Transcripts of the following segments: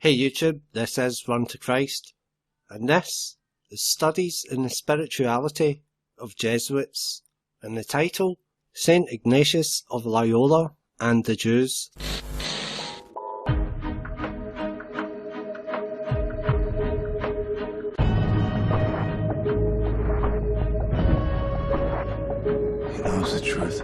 Hey YouTube, this is Run to Christ, and this is Studies in the Spirituality of Jesuits, and the title, St. Ignatius of Loyola and the Jews. He knows the truth.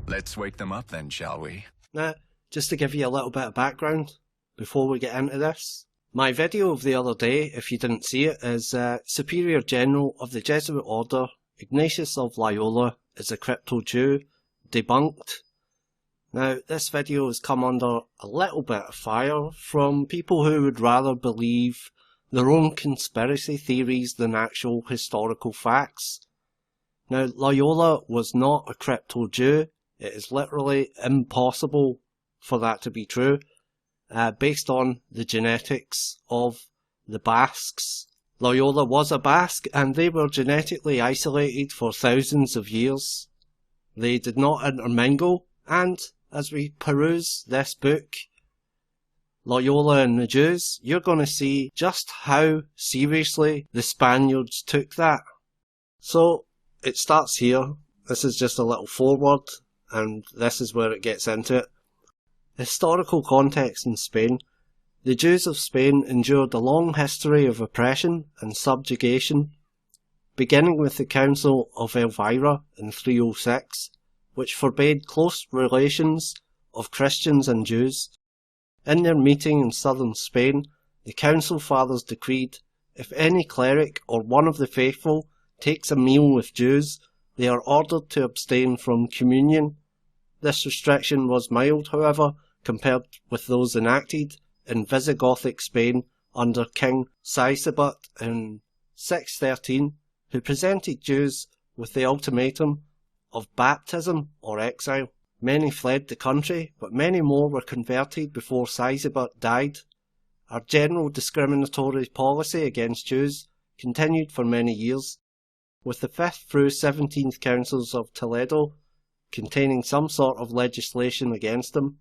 Let's wake them up then, shall we? Now, just to give you a little bit of background before we get into this. My video of the other day, if you didn't see it, is Superior General of the Jesuit Order, Ignatius of Loyola is a crypto-Jew, debunked. Now, this video has come under a little bit of fire from people who would rather believe their own conspiracy theories than actual historical facts. Now, Loyola was not a crypto-Jew. It is literally impossible for that to be true, based on the genetics of the Basques. Loyola was a Basque, and they were genetically isolated for thousands of years. They did not intermingle, and as we peruse this book, Loyola and the Jews, you're going to see just how seriously the Spaniards took that. So, it starts here. This is just a little foreword, and this is where it gets into it. Historical context in Spain. The Jews of Spain endured a long history of oppression and subjugation, beginning with the Council of Elvira in 306, which forbade close relations of Christians and Jews. In their meeting in southern Spain, the Council Fathers decreed, if any cleric or one of the faithful takes a meal with Jews, they are ordered to abstain from communion. This restriction was mild, however, compared with those enacted in Visigothic Spain under King Sigismund in 613, who presented Jews with the ultimatum of baptism or exile. Many fled the country, but many more were converted before Sigismund died. Our general discriminatory policy against Jews continued for many years, with the 5th through 17th Councils of Toledo containing some sort of legislation against them.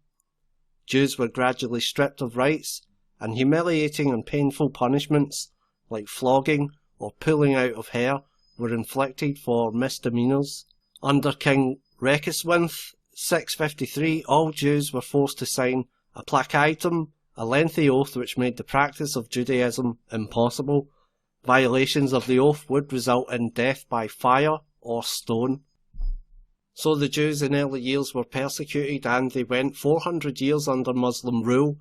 Jews were gradually stripped of rights, and humiliating and painful punishments, like flogging or pulling out of hair, were inflicted for misdemeanours. Under King Requeswinth, 653, all Jews were forced to sign a placatum, a lengthy oath which made the practice of Judaism impossible. Violations of the oath would result in death by fire or stone. So the Jews in early years were persecuted, and they went 400 years under Muslim rule.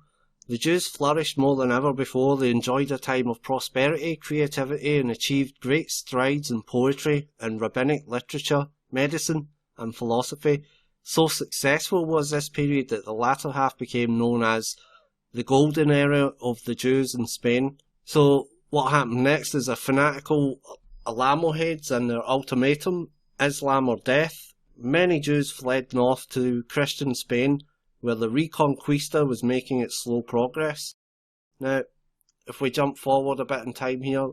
The Jews flourished more than ever before. They enjoyed a time of prosperity, creativity, and achieved great strides in poetry and rabbinic literature, medicine, and philosophy. So successful was this period that the latter half became known as the Golden Era of the Jews in Spain. So what happened next is a fanatical Almohads and their ultimatum, Islam or death. Many Jews fled north to Christian Spain, where the Reconquista was making its slow progress. Now, if we jump forward a bit in time here,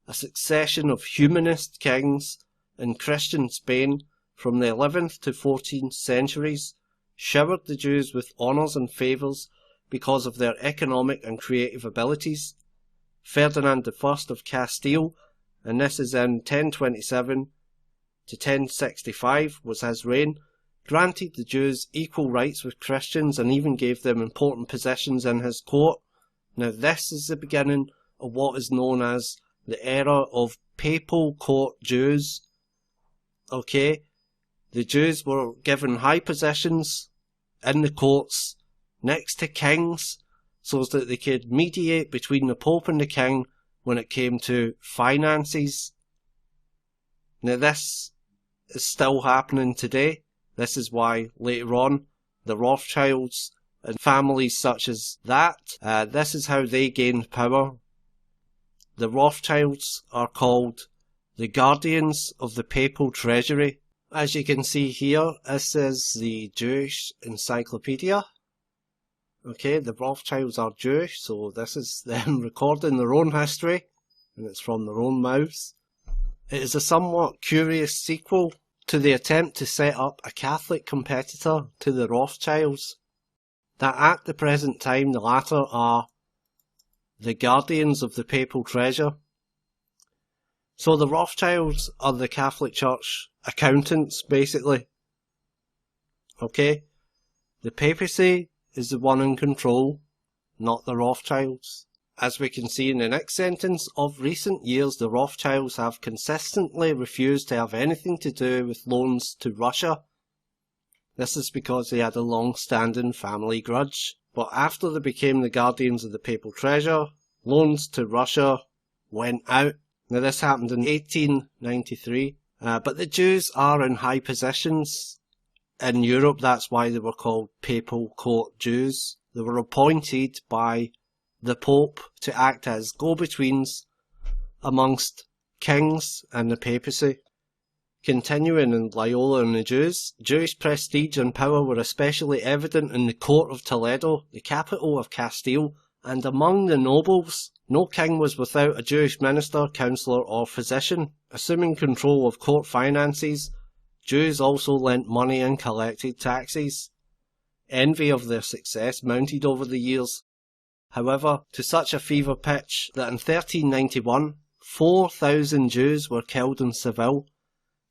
a succession of humanist kings in Christian Spain from the 11th to 14th centuries showered the Jews with honours and favours because of their economic and creative abilities. Ferdinand I of Castile, and this is in 1027 to 1065 was his reign, granted the Jews equal rights with Christians and even gave them important positions in his court. Now this is the beginning of what is known as the era of papal court Jews. Okay, the Jews were given high positions in the courts next to kings so that they could mediate between the Pope and the King when it came to finances. Now this is still happening today. This is why later on the Rothschilds and families such as that, this is how they gained power. The Rothschilds are called the guardians of the papal treasury. As you can see here, this is the Jewish encyclopedia. Okay, the Rothschilds are Jewish, so this is them recording their own history, and it's from their own mouths. It is a somewhat curious sequel to the attempt to set up a Catholic competitor to the Rothschilds, that at the present time the latter are the guardians of the papal treasure. So the Rothschilds are the Catholic Church accountants, basically. Okay? The papacy is the one in control, not the Rothschilds. As we can see in the next sentence, of recent years the Rothschilds have consistently refused to have anything to do with loans to Russia. This is because they had a long-standing family grudge. But after they became the guardians of the papal treasure, loans to Russia went out. Now this happened in 1893, but the Jews are in high positions in Europe. That's why they were called papal court Jews. They were appointed by the Pope to act as go-betweens amongst kings and the papacy. Continuing in Loyola and the Jews, Jewish prestige and power were especially evident in the court of Toledo, the capital of Castile, and among the nobles. No king was without a Jewish minister, councillor or physician. Assuming control of court finances, Jews also lent money and collected taxes. Envy of their success mounted over the years, however, to such a fever pitch that in 1391, 4,000 Jews were killed in Seville.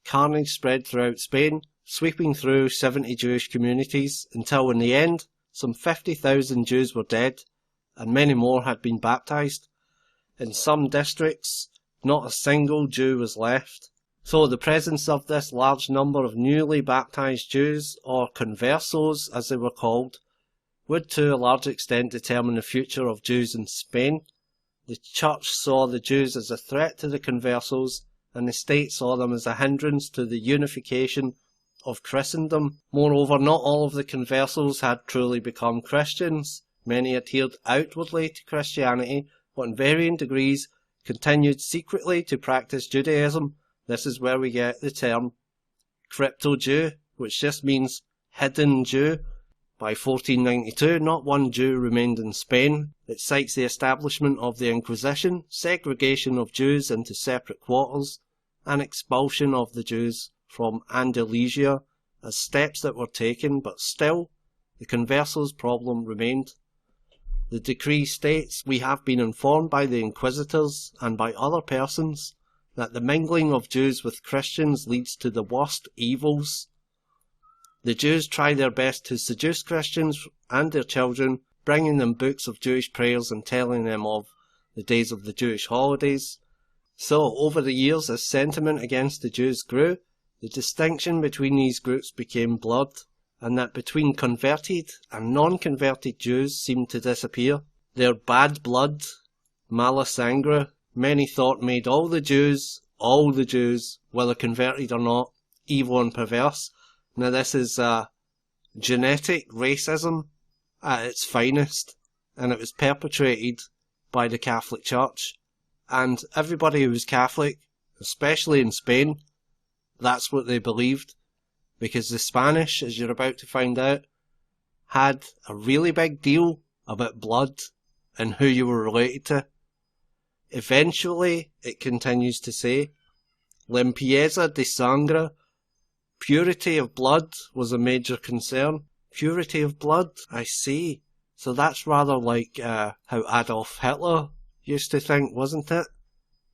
Carnage spread throughout Spain, sweeping through 70 Jewish communities, until in the end, some 50,000 Jews were dead, and many more had been baptized. In some districts, not a single Jew was left. So the presence of this large number of newly baptized Jews, or conversos as they were called, would to a large extent determine the future of Jews in Spain. The Church saw the Jews as a threat to the conversos, and the state saw them as a hindrance to the unification of Christendom. Moreover, not all of the conversos had truly become Christians. Many adhered outwardly to Christianity, but in varying degrees continued secretly to practice Judaism. This is where we get the term crypto-Jew, which just means hidden Jew. By 1492, not one Jew remained in Spain. It cites the establishment of the Inquisition, segregation of Jews into separate quarters, and expulsion of the Jews from Andalusia as steps that were taken, but still, the conversos problem remained. The decree states, "We have been informed by the inquisitors and by other persons that the mingling of Jews with Christians leads to the worst evils. The Jews try their best to seduce Christians and their children, bringing them books of Jewish prayers and telling them of the days of the Jewish holidays." So, over the years, as sentiment against the Jews grew, the distinction between these groups became blurred, and that between converted and non-converted Jews seemed to disappear. Their bad blood, mala sangre, many thought made all the Jews, whether converted or not, evil and perverse. Now this is genetic racism at its finest, and it was perpetrated by the Catholic Church. And everybody who was Catholic, especially in Spain, that's what they believed. Because the Spanish, as you're about to find out, had a really big deal about blood and who you were related to. Eventually, it continues to say, limpieza de sangre, purity of blood was a major concern. Purity of blood, I see. So that's rather like how Adolf Hitler used to think, wasn't it?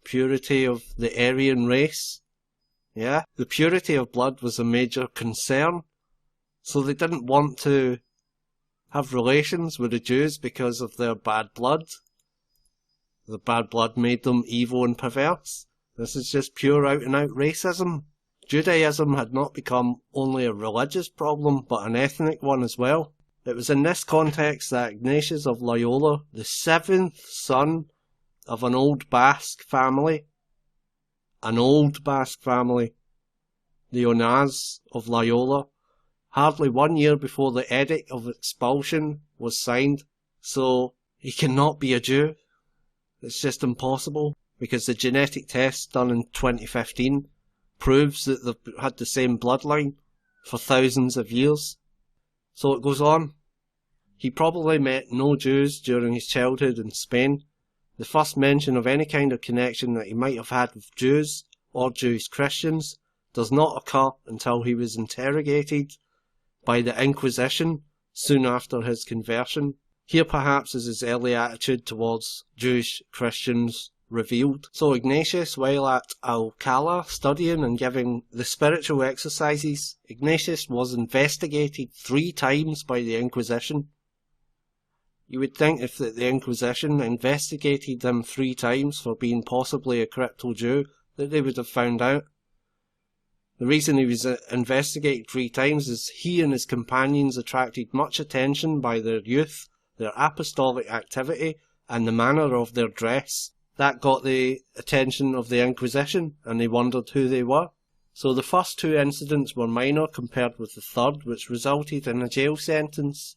Purity of the Aryan race. Yeah, the purity of blood was a major concern. So they didn't want to have relations with the Jews because of their bad blood. The bad blood made them evil and perverse. This is just pure out and out racism. Judaism had not become only a religious problem, but an ethnic one as well. It was in this context that Ignatius of Loyola, the seventh son of an old Basque family, the Onaz of Loyola, hardly 1 year before the edict of expulsion was signed, so he cannot be a Jew. It's just impossible, because the genetic test done in 2015 proves that they've had the same bloodline for thousands of years. So it goes on. He probably met no Jews during his childhood in Spain. The first mention of any kind of connection that he might have had with Jews or Jewish Christians does not occur until he was interrogated by the Inquisition soon after his conversion. Here perhaps is his early attitude towards Jewish Christians revealed. So Ignatius, while at Alcala studying and giving the spiritual exercises, Ignatius was investigated 3 times by the Inquisition. You would think if the Inquisition investigated him 3 times for being possibly a crypto-Jew, that they would have found out. The reason he was investigated 3 times is he and his companions attracted much attention by their youth, their apostolic activity, and the manner of their dress. That got the attention of the Inquisition, and they wondered who they were. So the first 2 incidents were minor compared with the third, which resulted in a jail sentence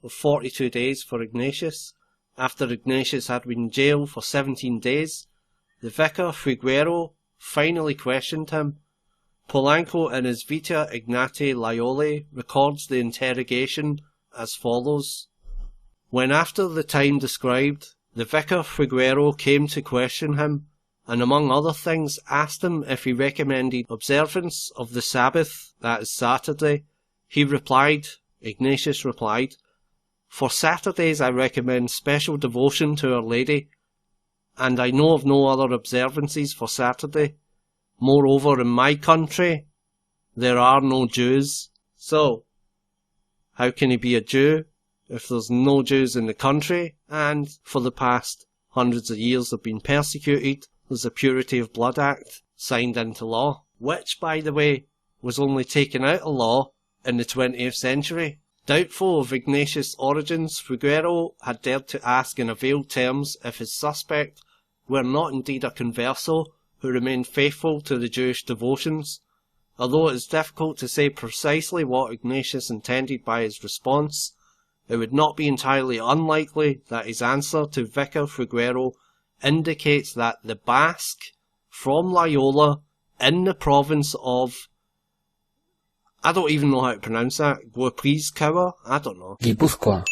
of 42 days for Ignatius. After Ignatius had been in jail for 17 days, the vicar Figueroa finally questioned him. Polanco in his Vita Ignati Loyola records the interrogation as follows. When after the time described, the vicar Figueroa came to question him, and among other things asked him if he recommended observance of the Sabbath, that is Saturday, Ignatius replied, "For Saturdays I recommend special devotion to Our Lady, and I know of no other observances for Saturday. Moreover, in my country, there are no Jews." So, how can he be a Jew if there's no Jews in the country, and for the past hundreds of years they've been persecuted? There's a Purity of Blood Act signed into law, which, by the way, was only taken out of law in the 20th century. Doubtful of Ignatius' origins, Figueroa had dared to ask in veiled terms if his suspect were not indeed a converso who remained faithful to the Jewish devotions. Although it is difficult to say precisely what Ignatius intended by his response, it would not be entirely unlikely that his answer to Vicar Figueroa indicates that the Basque from Loyola in the province of, I don't even know how to pronounce that, Guipuzcoa? I don't know. Guipúzcoa.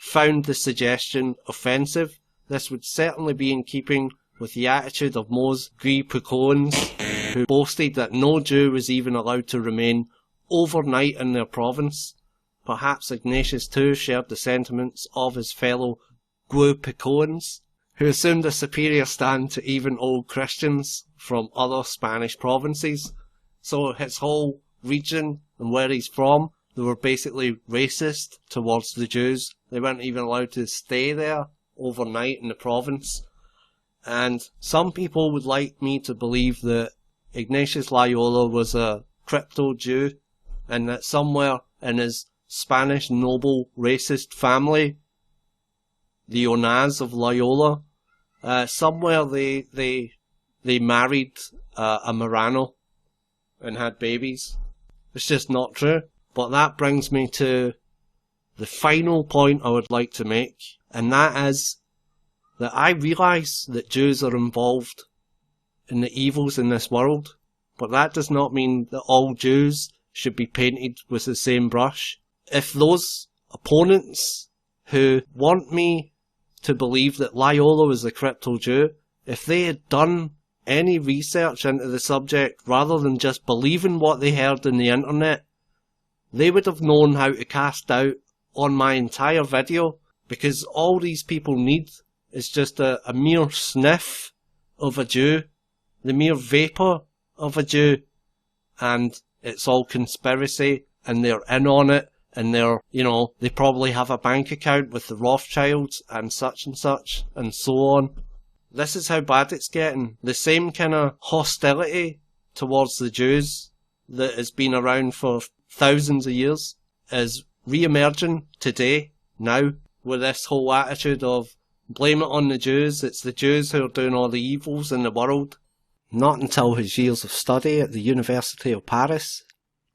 Found the suggestion offensive. This would certainly be in keeping with the attitude of most Guipuzcoans, who boasted that no Jew was even allowed to remain overnight in their province. Perhaps Ignatius too shared the sentiments of his fellow Guipuzcoans, who assumed a superior stand to even old Christians from other Spanish provinces. So his whole region and where he's from, they were basically racist towards the Jews. They weren't even allowed to stay there overnight in the province. And some people would like me to believe that Ignatius Loyola was a crypto-Jew, and that somewhere in his Spanish noble racist family, the Onaz of Loyola, somewhere they married a Marrano and had babies. It's just not true. But that brings me to the final point I would like to make, and that is that I realise that Jews are involved in the evils in this world, but that does not mean that all Jews should be painted with the same brush. If those opponents who want me to believe that Loyola was a crypto-Jew, if they had done any research into the subject rather than just believing what they heard in the internet, they would have known how to cast doubt on my entire video, because all these people need is just a mere sniff of a Jew, the mere vapour of a Jew, and it's all conspiracy, and they're in on it, and they're, they probably have a bank account with the Rothschilds, and so on. This is how bad it's getting. The same kind of hostility towards the Jews that has been around for thousands of years is re-emerging today, now, with this whole attitude of blame it on the Jews, it's the Jews who are doing all the evils in the world. Not until his years of study at the University of Paris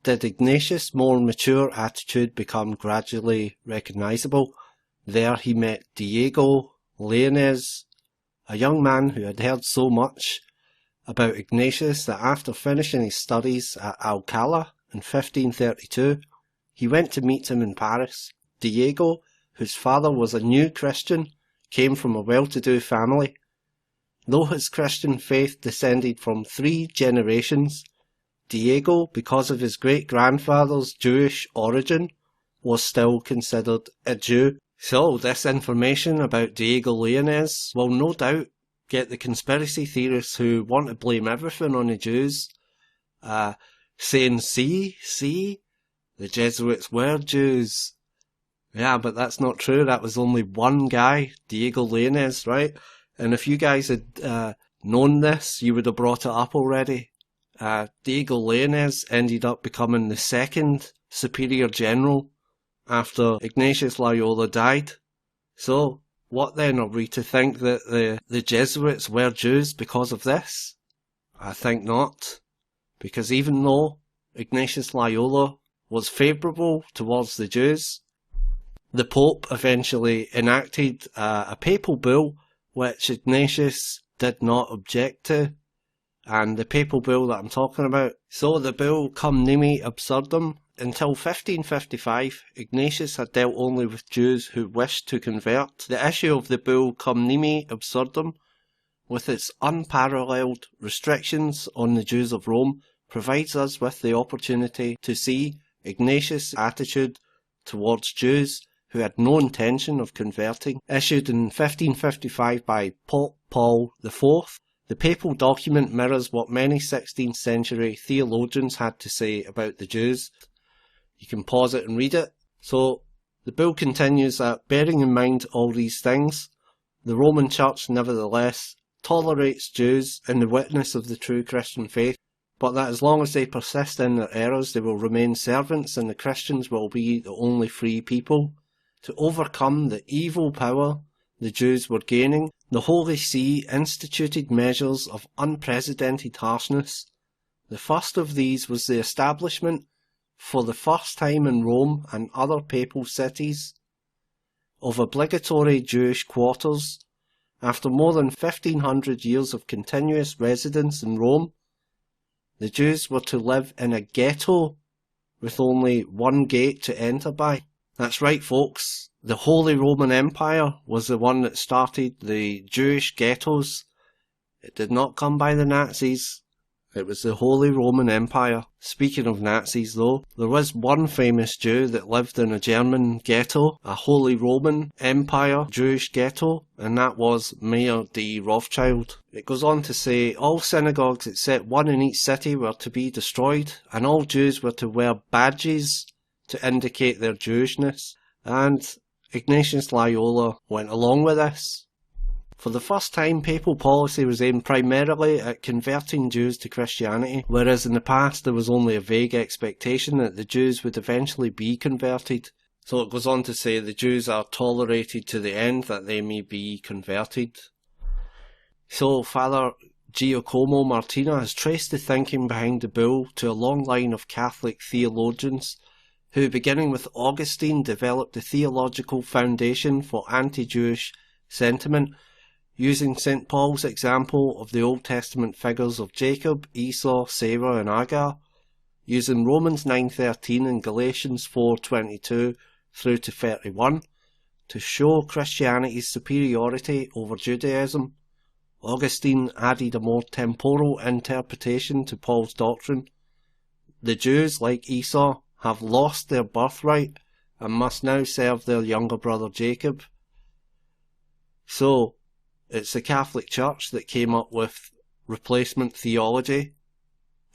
did Ignatius' more mature attitude become gradually recognisable. There he met Diego Leones, a young man who had heard so much about Ignatius that after finishing his studies at Alcala in 1532, he went to meet him in Paris. Diego, whose father was a new Christian, came from a well-to-do family. Though his Christian faith descended from 3 generations, Diego, because of his great-grandfather's Jewish origin, was still considered a Jew. So this information about Diego Leones will no doubt get the conspiracy theorists who want to blame everything on the Jews saying, see, the Jesuits were Jews. Yeah, but that's not true. That was only one guy, Diego Leones, right? And if you guys had known this, you would have brought it up already. Diego Leones ended up becoming the second superior general after Ignatius Loyola died. So, what then, are we to think that the Jesuits were Jews because of this? I think not. Because even though Ignatius Loyola was favourable towards the Jews, the Pope eventually enacted a papal bull which Ignatius did not object to. And the papal bull that I'm talking about, so the bull Cum Nimi Absurdum, until 1555, Ignatius had dealt only with Jews who wished to convert. The issue of the bull Cum Nimi Absurdum, with its unparalleled restrictions on the Jews of Rome, provides us with the opportunity to see Ignatius' attitude towards Jews who had no intention of converting. Issued in 1555 by Pope Paul IV, the papal document mirrors what many 16th century theologians had to say about the Jews. You can pause it and read it. So, the bull continues that, bearing in mind all these things, the Roman Church nevertheless tolerates Jews in the witness of the true Christian faith, but that as long as they persist in their errors, they will remain servants and the Christians will be the only free people. To overcome the evil power the Jews were gaining, the Holy See instituted measures of unprecedented harshness. The first of these was the establishment, for the first time in Rome and other papal cities, of obligatory Jewish quarters. After more than 1500 years of continuous residence in Rome, the Jews were to live in a ghetto with only one gate to enter by. That's right, folks. The Holy Roman Empire was the one that started the Jewish ghettos. It did not come by the Nazis. It was the Holy Roman Empire. Speaking of Nazis though, there was one famous Jew that lived in a German ghetto, a Holy Roman Empire Jewish ghetto, and that was Mayer D. Rothschild. It goes on to say, all synagogues except one in each city were to be destroyed, and all Jews were to wear badges to indicate their Jewishness. And Ignatius Loyola went along with this. For the first time, papal policy was aimed primarily at converting Jews to Christianity, whereas in the past there was only a vague expectation that the Jews would eventually be converted. So it goes on to say the Jews are tolerated to the end that they may be converted. So Father Giacomo Martina has traced the thinking behind the bull to a long line of Catholic theologians who, beginning with Augustine, developed a theological foundation for anti-Jewish sentiment, using St. Paul's example of the Old Testament figures of Jacob, Esau, Sarah and Agar, using Romans 9:13 and Galatians 4:22 through to 31 to show Christianity's superiority over Judaism. Augustine added a more temporal interpretation to Paul's doctrine. The Jews, like Esau, have lost their birthright and must now serve their younger brother Jacob. So, it's the Catholic Church that came up with replacement theology,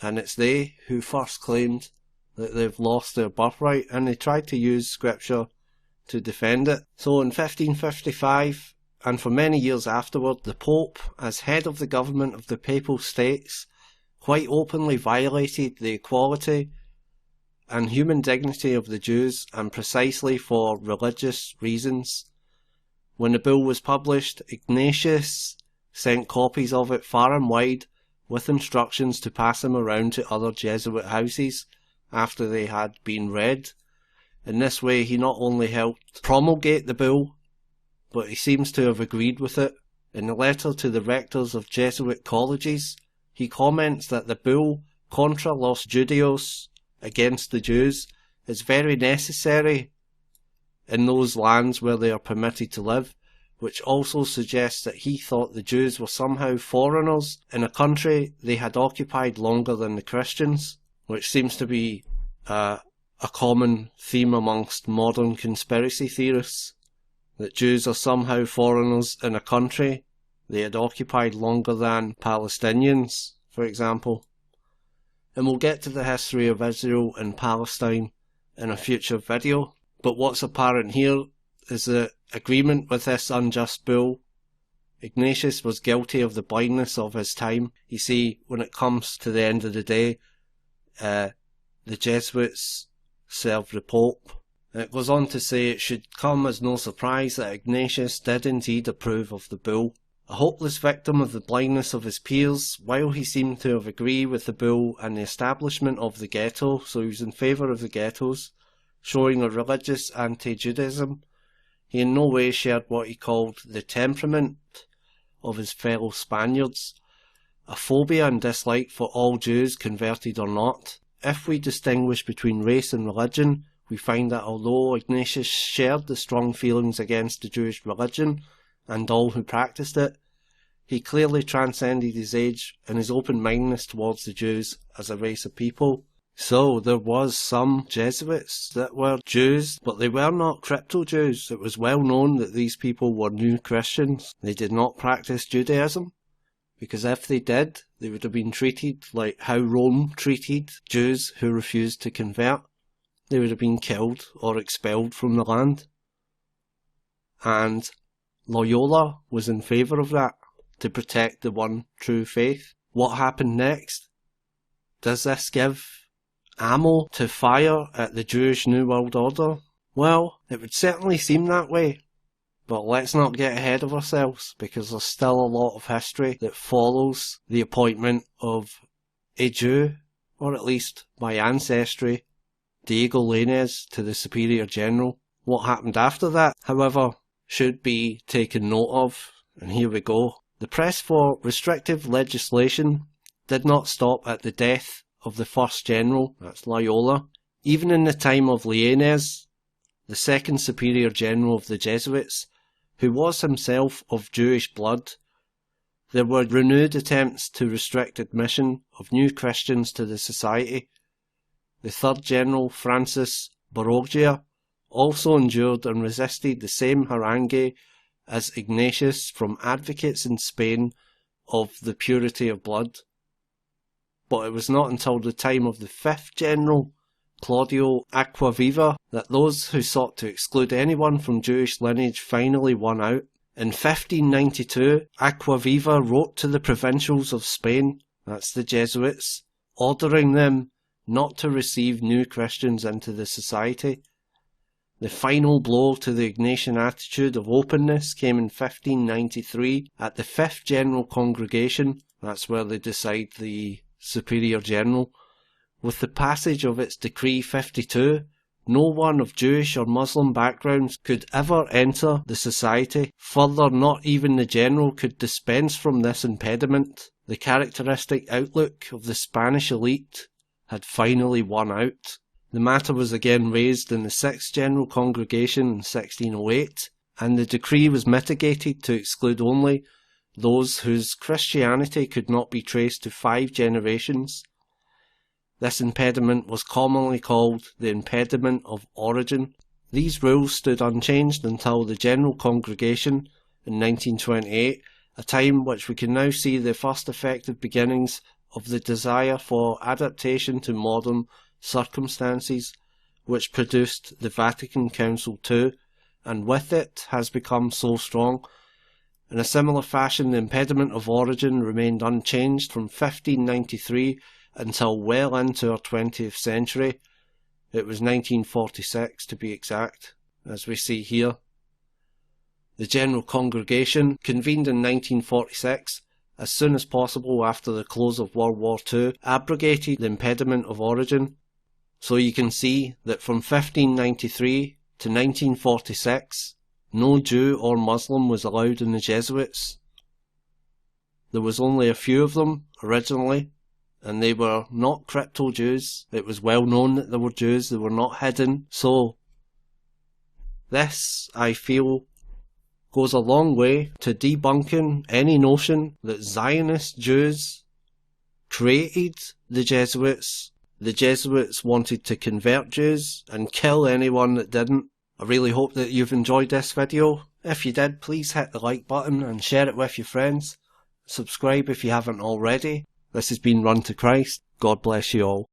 and it's they who first claimed that they've lost their birthright, and they tried to use scripture to defend it. So in 1555, and for many years afterward, the Pope, as head of the government of the Papal States, quite openly violated the equality and human dignity of the Jews, and precisely for religious reasons. When the bull was published, Ignatius sent copies of it far and wide with instructions to pass them around to other Jesuit houses after they had been read. In this way he not only helped promulgate the bull, but he seems to have agreed with it. In a letter to the rectors of Jesuit colleges, he comments that the bull Contra los Judeos, against the Jews, is very necessary in those lands where they are permitted to live, which also suggests that he thought the Jews were somehow foreigners in a country they had occupied longer than the Christians. which seems to be a common theme amongst modern conspiracy theorists, that Jews are somehow foreigners in a country they had occupied longer than Palestinians, for example. And we'll get to the history of Israel and Palestine in a future video, but what's apparent here is that agreement with this unjust bull, Ignatius was guilty of the blindness of his time. You see, when it comes to the end of the day, the Jesuits served the Pope. And it goes on to say it should come as no surprise that Ignatius did indeed approve of the bull. A hopeless victim of the blindness of his peers, while he seemed to have agreed with the bull and the establishment of the ghetto, so he was in favour of the ghettos, showing a religious anti-Judaism, he in no way shared what he called the temperament of his fellow Spaniards, a phobia and dislike for all Jews, converted or not. If we distinguish between race and religion, we find that although Ignatius shared the strong feelings against the Jewish religion and all who practiced it, he clearly transcended his age and his open-mindedness towards the Jews as a race of people. So there was some Jesuits that were Jews, but they were not crypto-Jews. It was well known that these people were new Christians. They did not practice Judaism, because if they did, they would have been treated like how Rome treated Jews who refused to convert. They would have been killed or expelled from the land. And Loyola was in favour of that, to protect the one true faith. What happened next? Does this give ammo to fire at the Jewish New World Order? Well, it would certainly seem that way. But let's not get ahead of ourselves, because there's still a lot of history that follows the appointment of a Jew, or at least by ancestry, Diego Lainez, to the Superior General. What happened after that, however, should be taken note of, and here we go. The press for restrictive legislation did not stop at the death of the first general, that's Loyola. Even in the time of Lainez, the second Superior General of the Jesuits, who was himself of Jewish blood, there were renewed attempts to restrict admission of new Christians to the society. The third general, Francis Borgia, also endured and resisted the same harangue as Ignatius from advocates in Spain of the purity of blood. But it was not until the time of the fifth general, Claudio Acquaviva, that those who sought to exclude anyone from Jewish lineage finally won out. In 1592, Acquaviva wrote to the provincials of Spain, that's the Jesuits, ordering them not to receive new Christians into the society. The final blow to the Ignatian attitude of openness came in 1593 at the Fifth General Congregation, that's where they decide the Superior General. With the passage of its Decree 52, no one of Jewish or Muslim backgrounds could ever enter the society. Further, not even the General could dispense from this impediment. The characteristic outlook of the Spanish elite had finally won out. The matter was again raised in the Sixth General Congregation in 1608, and the decree was mitigated to exclude only those whose Christianity could not be traced to 5 generations. This impediment was commonly called the impediment of origin. These rules stood unchanged until the General Congregation in 1928, a time which we can now see the first effective beginnings of the desire for adaptation to modern circumstances, which produced the Vatican Council II, and with it has become so strong. In a similar fashion, the impediment of origin remained unchanged from 1593 until well into our 20th century. It was 1946 to be exact, as we see here. The General Congregation, convened in 1946, as soon as possible after the close of World War II, abrogated the impediment of origin. So you can see that from 1593 to 1946, no Jew or Muslim was allowed in the Jesuits. There was only a few of them originally, and they were not crypto-Jews. It was well known that they were Jews, they were not hidden. So this, I feel, goes a long way to debunking any notion that Zionist Jews created the Jesuits the Jesuits wanted to convert Jews and kill anyone that didn't. I really hope that you've enjoyed this video. If you did, please hit the like button and share it with your friends. Subscribe if you haven't already. This has been Run to Christ. God bless you all.